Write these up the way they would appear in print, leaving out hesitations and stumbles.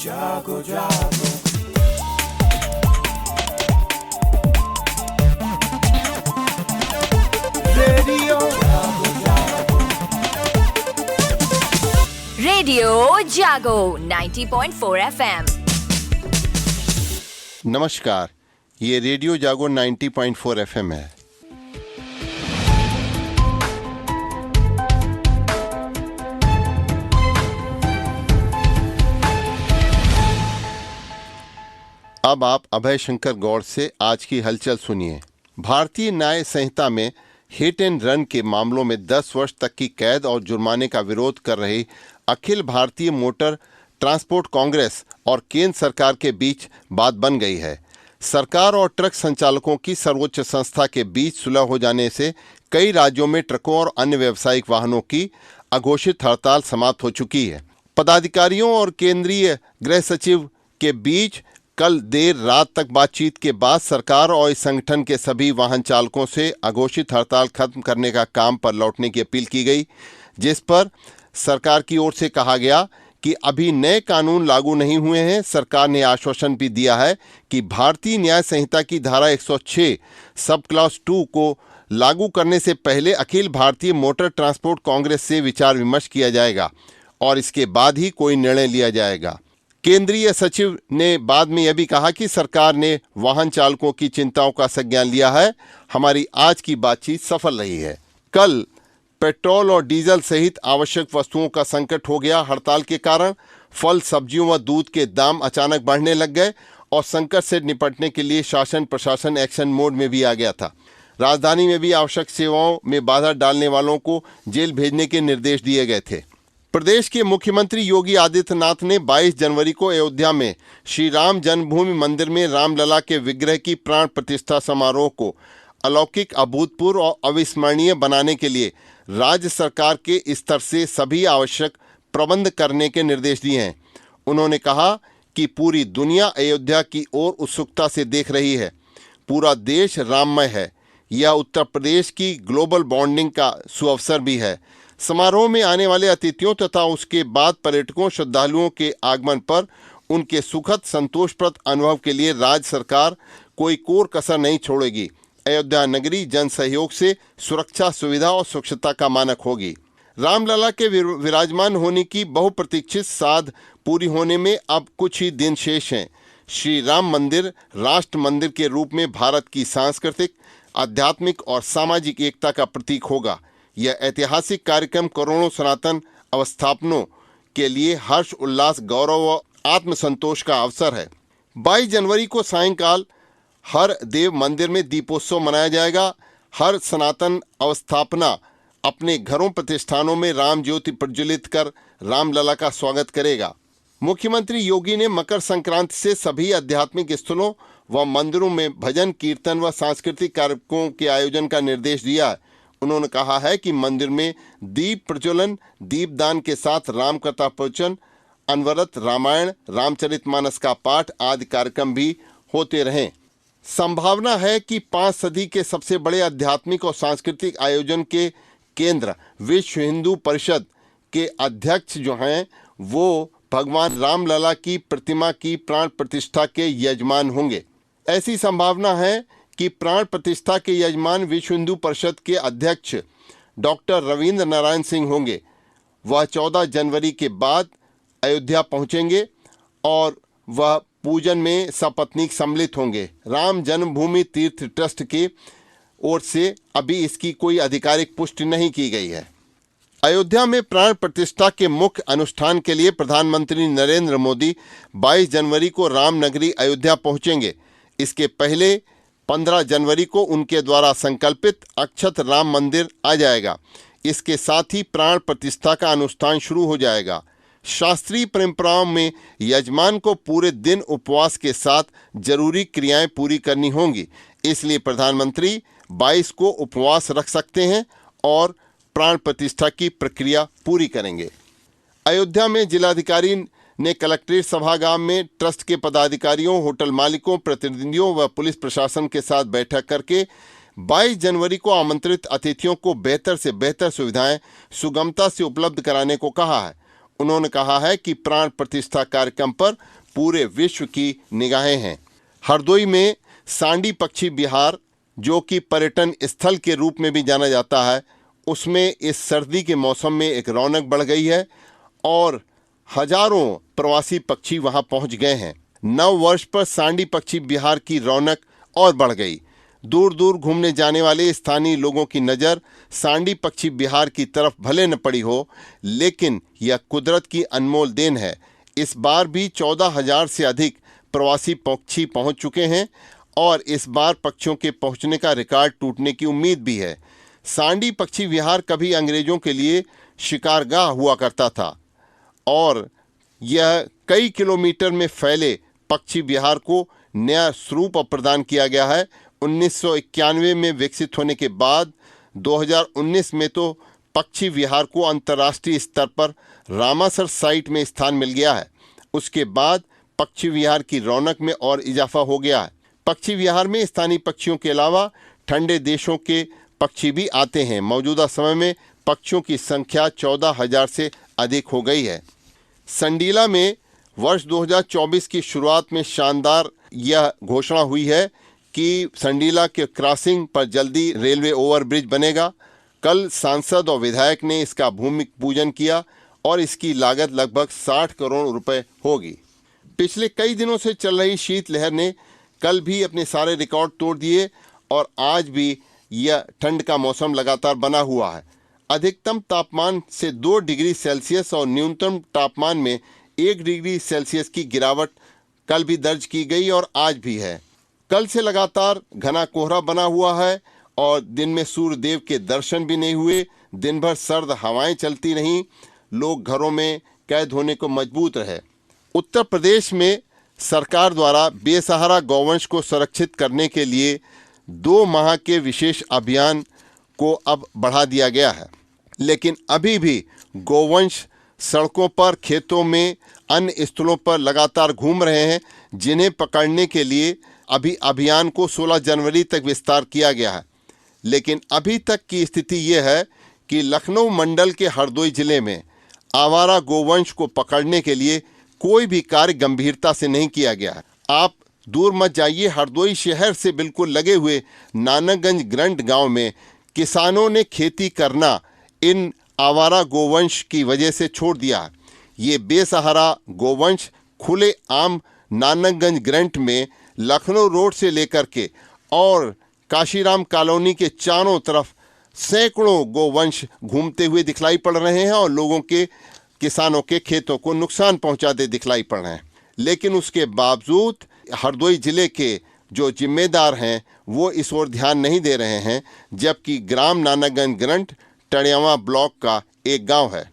जागो जागो रेडियो जागो जागो रेडियो जागो 90.4 FM। नमस्कार, ये रेडियो जागो 90.4 FM है। अब आप अभय शंकर गौड़ से आज की हलचल सुनिए। भारतीय न्याय संहिता में हिट एंड रन के मामलों में 10 वर्ष तक की कैद और जुर्माने का विरोध कर रही अखिल भारतीय मोटर ट्रांसपोर्ट कांग्रेस और केंद्र सरकार के बीच बात बन गई है। सरकार और ट्रक संचालकों की सर्वोच्च संस्था के बीच सुलह हो जाने से कई राज्यों में ट्रकों और अन्य व्यावसायिक वाहनों की अघोषित हड़ताल समाप्त हो चुकी है। पदाधिकारियों और केंद्रीय गृह सचिव के बीच कल देर रात तक बातचीत के बाद सरकार और इस संगठन के सभी वाहन चालकों से अघोषित हड़ताल खत्म करने का काम पर लौटने की अपील की गई, जिस पर सरकार की ओर से कहा गया कि अभी नए कानून लागू नहीं हुए हैं। सरकार ने आश्वासन भी दिया है कि भारतीय न्याय संहिता की धारा 106 सब क्लॉज 2 को लागू करने से पहले अखिल भारतीय मोटर ट्रांसपोर्ट कांग्रेस से विचार विमर्श किया जाएगा और इसके बाद ही कोई निर्णय लिया जाएगा। केंद्रीय सचिव ने बाद में यह भी कहा कि सरकार ने वाहन चालकों की चिंताओं का संज्ञान लिया है। हमारी आज की बातचीत सफल रही है। कल पेट्रोल और डीजल सहित आवश्यक वस्तुओं का संकट हो गया। हड़ताल के कारण फल, सब्जियों व दूध के दाम अचानक बढ़ने लग गए और संकट से निपटने के लिए शासन प्रशासन एक्शन मोड में भी आ गया था। राजधानी में भी आवश्यक सेवाओं में बाधा डालने वालों को जेल भेजने के निर्देश दिए गए थे। प्रदेश के मुख्यमंत्री योगी आदित्यनाथ ने 22 जनवरी को अयोध्या में श्री राम जन्मभूमि मंदिर में रामलला के विग्रह की प्राण प्रतिष्ठा समारोह को अलौकिक, अभूतपूर्व और अविस्मरणीय बनाने के लिए राज्य सरकार के स्तर से सभी आवश्यक प्रबंध करने के निर्देश दिए हैं। उन्होंने कहा कि पूरी दुनिया अयोध्या की ओर उत्सुकता से देख रही है। पूरा देश राममय है। यह उत्तर प्रदेश की ग्लोबल बॉन्डिंग का सुअवसर भी है। समारोह में आने वाले अतिथियों तथा उसके बाद पर्यटकों, श्रद्धालुओं के आगमन पर उनके सुखद, संतोषप्रद अनुभव के लिए राज्य सरकार कोई कोर कसर नहीं छोड़ेगी। अयोध्या नगरी जन सहयोग से सुरक्षा, सुविधा और स्वच्छता का मानक होगी। रामलला के विराजमान होने की बहुप्रतीक्षित साध पूरी होने में अब कुछ ही दिन शेष हैं। श्री राम मंदिर राष्ट्र मंदिर के रूप में भारत की सांस्कृतिक, आध्यात्मिक और सामाजिक एकता का प्रतीक होगा। यह ऐतिहासिक कार्यक्रम करोड़ों सनातन अवस्थापनों के लिए हर्ष, उल्लास, गौरव व आत्मसंतोष का अवसर है। 22 जनवरी को सायंकाल हर देव मंदिर में दीपोत्सव मनाया जाएगा। हर सनातन अवस्थापना अपने घरों, प्रतिष्ठानों में राम ज्योति प्रज्वलित कर रामलला का स्वागत करेगा। मुख्यमंत्री योगी ने मकर संक्रांति से सभी आध्यात्मिक स्थलों व मंदिरों में भजन, कीर्तन व सांस्कृतिक कार्यक्रमों के आयोजन का निर्देश दिया है। उन्होंने कहा है कि मंदिर में दीप प्रज्वलन, दीपदान के साथ राम कथा प्रवचन, अनवरत रामायण, रामचरितमानस का पाठ आदि कार्यक्रम भी होते रहें। संभावना है कि 5 सदी के सबसे बड़े आध्यात्मिक और सांस्कृतिक आयोजन के केंद्र विश्व हिंदू परिषद के अध्यक्ष जो हैं वो भगवान रामलला की प्रतिमा की प्राण प्रतिष्ठा के यजमान होंगे। ऐसी संभावना है कि प्राण प्रतिष्ठा के यजमान विश्व हिंदू परिषद के अध्यक्ष डॉक्टर रविंद्र नारायण सिंह होंगे। वह 14 जनवरी के बाद अयोध्या पहुंचेंगे और वह पूजन में सपत्नीक सम्मिलित होंगे। राम जन्मभूमि तीर्थ ट्रस्ट की ओर से अभी इसकी कोई आधिकारिक पुष्टि नहीं की गई है। अयोध्या में प्राण प्रतिष्ठा के मुख्य अनुष्ठान के लिए प्रधानमंत्री नरेंद्र मोदी 22 जनवरी को रामनगरी अयोध्या पहुंचेंगे। इसके पहले 15 जनवरी को उनके द्वारा संकल्पित अक्षत राम मंदिर आ जाएगा। इसके साथ ही प्राण प्रतिष्ठा का अनुष्ठान शुरू हो जाएगा। शास्त्रीय परंपराओं में यजमान को पूरे दिन उपवास के साथ जरूरी क्रियाएं पूरी करनी होंगी। इसलिए प्रधानमंत्री 22 को उपवास रख सकते हैं और प्राण प्रतिष्ठा की प्रक्रिया पूरी करेंगे। अयोध्या में जिलाधिकारी ने कलेक्ट्रेट सभागार में ट्रस्ट के पदाधिकारियों, होटल मालिकों, प्रतिनिधियों व पुलिस प्रशासन के साथ बैठक करके 22 जनवरी को आमंत्रित अतिथियों को बेहतर से बेहतर सुविधाएं सुगमता से उपलब्ध कराने को कहा है। उन्होंने कहा है कि प्राण प्रतिष्ठा कार्यक्रम पर पूरे विश्व की निगाहें हैं। हरदोई में सांडी पक्षी विहार, जो कि पर्यटन स्थल के रूप में भी जाना जाता है, उसमें इस सर्दी के मौसम में एक रौनक बढ़ गई है और हजारों प्रवासी पक्षी वहां पहुंच गए हैं। नव वर्ष पर सांडी पक्षी विहार की रौनक और बढ़ गई। दूर दूर घूमने जाने वाले स्थानीय लोगों की नज़र सांडी पक्षी विहार की तरफ भले न पड़ी हो, लेकिन यह कुदरत की अनमोल देन है। इस बार भी 14,000 से अधिक प्रवासी पक्षी पहुंच चुके हैं और इस बार पक्षियों के पहुंचने का रिकॉर्ड टूटने की उम्मीद भी है। सांडी पक्षी विहार कभी अंग्रेजों के लिए शिकारगाह हुआ करता था और यह कई किलोमीटर में फैले पक्षी विहार को नया स्वरूप प्रदान किया गया है। 1991 में विकसित होने के बाद 2019 में तो पक्षी विहार को अंतर्राष्ट्रीय स्तर पर रामासर साइट में स्थान मिल गया है। उसके बाद पक्षी विहार की रौनक में और इजाफा हो गया है। पक्षी विहार में स्थानीय पक्षियों के अलावा ठंडे देशों के पक्षी भी आते हैं। मौजूदा समय में पक्षियों की संख्या 14,000 से अधिक हो गई है। संडीला में वर्ष 2024 की शुरुआत में शानदार यह घोषणा हुई है कि संडीला के क्रॉसिंग पर जल्दी रेलवे ओवरब्रिज बनेगा। कल सांसद और विधायक ने इसका भूमि पूजन किया और इसकी लागत लगभग 60 करोड़ रुपए होगी। पिछले कई दिनों से चल रही शीतलहर ने कल भी अपने सारे रिकॉर्ड तोड़ दिए और आज भी यह ठंड का मौसम लगातार बना हुआ है। अधिकतम तापमान से 2 डिग्री सेल्सियस और न्यूनतम तापमान में 1 डिग्री सेल्सियस की गिरावट कल भी दर्ज की गई और आज भी है। कल से लगातार घना कोहरा बना हुआ है और दिन में सूर्य देव के दर्शन भी नहीं हुए। दिन भर सर्द हवाएं चलती रहीं, लोग घरों में कैद होने को मजबूर रहे। उत्तर प्रदेश में सरकार द्वारा बेसहारा गौवंश को सुरक्षित करने के लिए 2 माह के विशेष अभियान को अब बढ़ा दिया गया है, लेकिन अभी भी गौवंश सड़कों पर, खेतों में, अन्य स्थलों पर लगातार घूम रहे हैं, जिन्हें पकड़ने के लिए अभी अभियान को 16 जनवरी तक विस्तार किया गया है। लेकिन अभी तक की स्थिति यह है कि लखनऊ मंडल के हरदोई जिले में आवारा गोवंश को पकड़ने के लिए कोई भी कार्य गंभीरता से नहीं किया गया है। आप दूर मत जाइए, हरदोई शहर से बिल्कुल लगे हुए नानकगंज ग्रंट गांव में किसानों ने खेती करना इन आवारा गोवंश की वजह से छोड़ दिया। ये बेसहारा गोवंश खुले आम नानकगंज ग्रंट में लखनऊ रोड से लेकर के और काशीराम कॉलोनी के चारों तरफ सैकड़ों गोवंश घूमते हुए दिखलाई पड़ रहे हैं और लोगों के, किसानों के खेतों को नुकसान पहुंचाते दिखलाई पड़ रहे हैं। लेकिन उसके बावजूद हरदोई जिले के जो जिम्मेदार हैं वो इस ओर ध्यान नहीं दे रहे हैं, जबकि ग्राम नानकगंज ग्रंट टड़ियावा ब्लॉक का एक गांव है।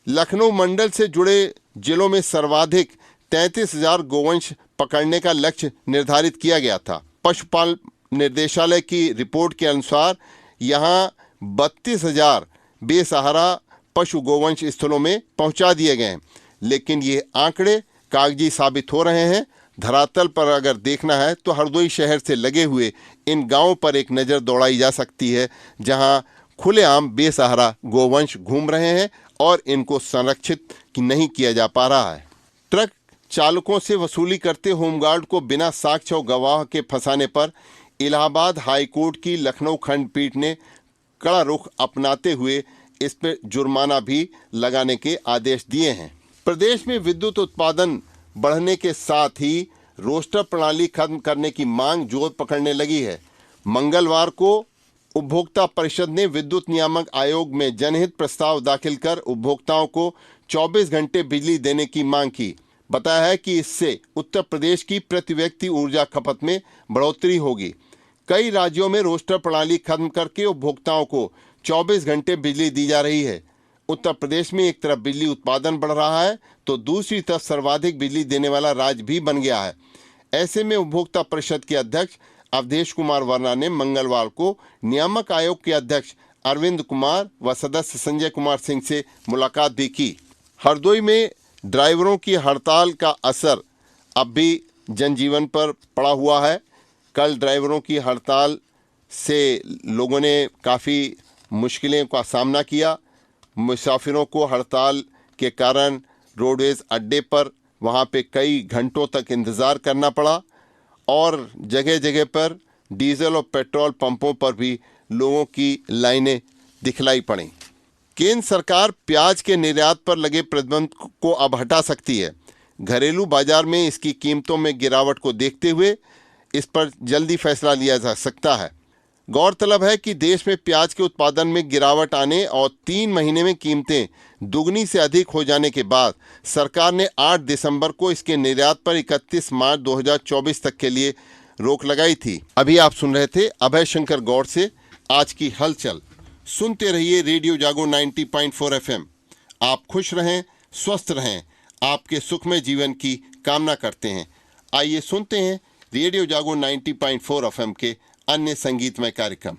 लखनऊ मंडल से जुड़े जिलों में सर्वाधिक 33,000 गोवंश पकड़ने का लक्ष्य निर्धारित किया गया था। पशुपालन निर्देशालय की रिपोर्ट के अनुसार यहाँ 32,000 बेसहारा पशु गोवंश स्थलों में पहुंचा दिए गए हैं, लेकिन ये आंकड़े कागजी साबित हो रहे हैं। धरातल पर अगर देखना है तो हरदोई शहर से लगे हुए इन गांवों पर एक नज़र दौड़ाई जा सकती है, जहां खुलेआम बेसहारा गोवंश घूम रहे हैं और इनको संरक्षित नहीं किया जा पा रहा है। ट्रक चालकों से वसूली करते होमगार्ड को बिना साक्ष्य और गवाह के फंसाने पर इलाहाबाद हाईकोर्ट की लखनऊ खंडपीठ ने कड़ा रुख अपनाते हुए इस पर जुर्माना भी लगाने के आदेश दिए हैं। प्रदेश में विद्युत उत्पादन बढ़ने के साथ ही रोस्टर प्रणाली खत्म करने की मांग जोर पकड़ने लगी है। मंगलवार को उपभोक्ता परिषद ने विद्युत नियामक आयोग में जनहित प्रस्ताव दाखिल कर उपभोक्ताओं को 24 घंटे बिजली देने की मांग की। बताया है कि इससे उत्तर प्रदेश की प्रति व्यक्ति ऊर्जा खपत में बढ़ोतरी होगी। कई राज्यों में रोस्टर प्रणाली खत्म करके उपभोक्ताओं को 24 घंटे बिजली दी जा रही है। उत्तर प्रदेश में एक तरफ बिजली उत्पादन बढ़ रहा है तो दूसरी तरफ सर्वाधिक बिजली देने वाला राज्य भी बन गया है। ऐसे में उपभोक्ता परिषद के अध्यक्ष अवधेश कुमार वर्मा ने मंगलवार को नियामक आयोग के अध्यक्ष अरविंद कुमार व सदस्य संजय कुमार सिंह से मुलाकात भी की। हरदोई में ड्राइवरों की हड़ताल का असर अब भी जनजीवन पर पड़ा हुआ है। कल ड्राइवरों की हड़ताल से लोगों ने काफ़ी मुश्किलें का सामना किया। मुसाफिरों को हड़ताल के कारण रोडवेज अड्डे पर वहाँ पे कई घंटों तक इंतज़ार करना पड़ा और जगह जगह पर डीजल और पेट्रोल पंपों पर भी लोगों की लाइनें दिखलाई पड़ीं। केंद्र सरकार प्याज के निर्यात पर लगे प्रतिबंध को अब हटा सकती है। घरेलू बाजार में इसकी कीमतों में गिरावट को देखते हुए इस पर जल्दी फैसला लिया जा सकता है। गौरतलब है कि देश में प्याज के उत्पादन में गिरावट आने और 3 महीने में कीमतें दुगनी से अधिक हो जाने के बाद सरकार ने 8 दिसंबर को इसके निर्यात पर 31 मार्च 2024 तक के लिए रोक लगाई थी। अभी आप सुन रहे थे अभय शंकर गौड़ से आज की हलचल। सुनते रहिए रेडियो जागो 90.4 FM। आप खुश रहें, स्वस्थ रहें, आपके सुखमय जीवन की कामना करते हैं। आइए सुनते हैं रेडियो जागो 90.4 FM के अन्य संगीतमय कार्यक्रम।